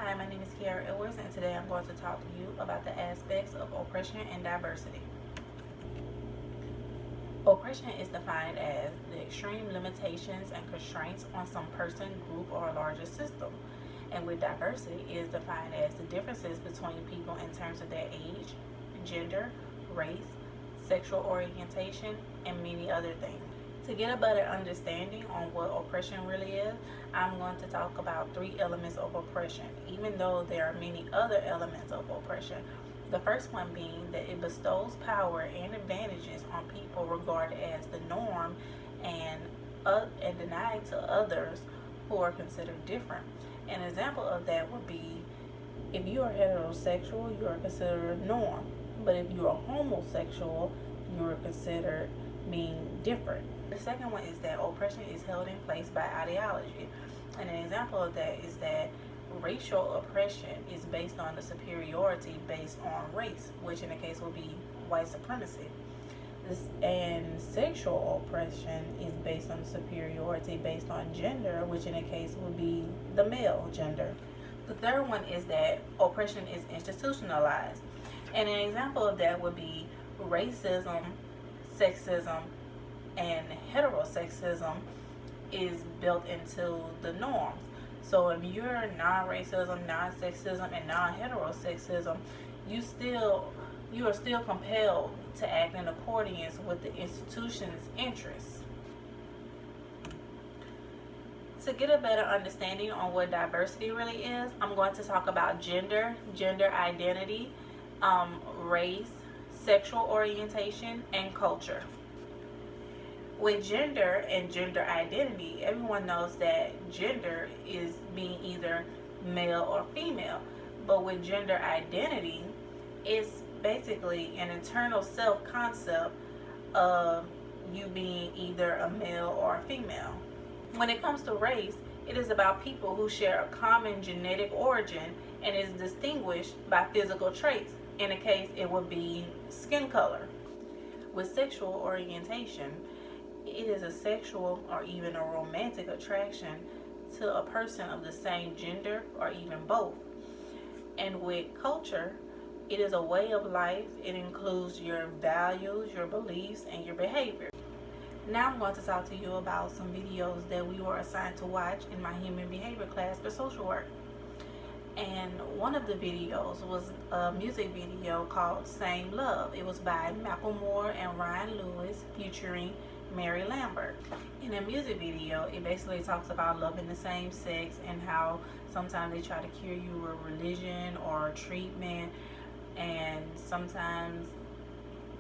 Hi, my name is Kiara Edwards, and today I'm going to talk to you about the aspects of oppression and diversity. Oppression is defined as the extreme limitations and constraints on some person, group, or larger system. And with diversity, it is defined as the differences between people in terms of their age, gender, race, sexual orientation, and many other things. To get a better understanding on what oppression really is, I'm going to talk about 3 elements of oppression, even though there are many other elements of oppression. The first one being that it bestows power and advantages on people regarded as the norm and denied to others who are considered different. An example of that would be if you are heterosexual, you are considered norm, but if you are homosexual, you are considered being different. The second one is that oppression is held in place by ideology. And an example of that is that racial oppression is based on the superiority based on race, which in the case will be white supremacy. And sexual oppression is based on superiority based on gender, which in a case would be the male gender. The third one is that oppression is institutionalized. And an example of that would be racism, sexism, and heterosexism is built into the norms. So if you're non-racism, non-sexism, and non-heterosexism, you are still compelled to act in accordance with the institution's interests. To get a better understanding on what diversity really is, I'm going to talk about gender identity, race, sexual orientation, and culture. With gender and gender identity, everyone knows that gender is being either male or female. But with gender identity, it's basically an internal self-concept of you being either a male or a female. When it comes to race, it is about people who share a common genetic origin and is distinguished by physical traits. In a case, it would be skin color. With sexual orientation, it is a sexual or even a romantic attraction to a person of the same gender or even both. And with culture, it is a way of life. It includes your values, your beliefs, and your behavior. Now I'm going to talk to you about some videos that we were assigned to watch in my human behavior class for social work. And one of the videos was a music video called Same Love. It was by Macklemore and Ryan Lewis featuring Mary Lambert. In a music video, it basically talks about loving the same sex and how sometimes they try to cure you with religion or treatment, and sometimes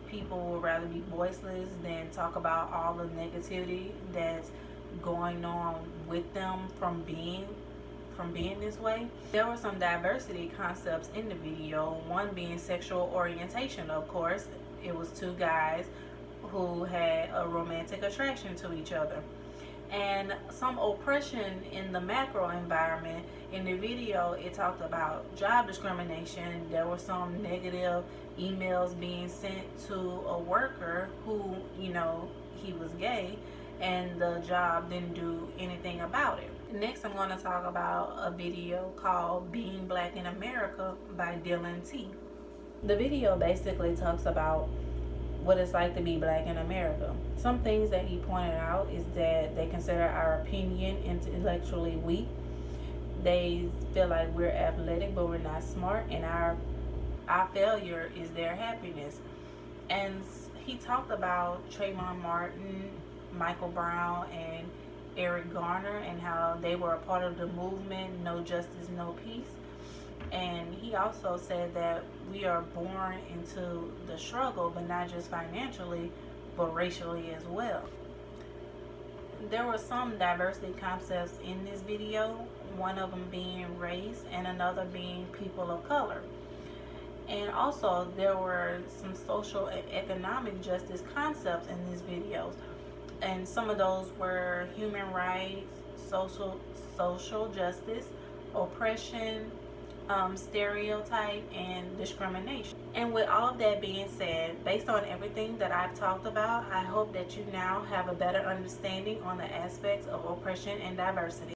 people would rather be voiceless than talk about all the negativity that's going on with them from being this way. There were some diversity concepts in the video, one being sexual orientation. Of course, it was 2 guys who had a romantic attraction to each other, and some oppression in the macro environment. In the video, it talked about job discrimination. There were some negative emails being sent to a worker who, he was gay, and the job didn't do anything about it. Next, I'm going to talk about a video called Being Black in America by Dylan T. The video basically talks about what it's like to be black in America. Some things that he pointed out is that they consider our opinion intellectually weak. They feel like we're athletic but we're not smart, and our failure is their happiness. And he talked about Trayvon Martin, Michael Brown, and Eric Garner, and how they were a part of the movement No Justice, No Peace. And he also said that we are born into the struggle, but not just financially, but racially as well. There were some diversity concepts in this video, one of them being race and another being people of color. And also there were some social and economic justice concepts in these videos. And some of those were human rights, social justice, oppression, stereotype, and discrimination. And with all of that being said, based on everything that I've talked about, I hope that you now have a better understanding on the aspects of oppression and diversity.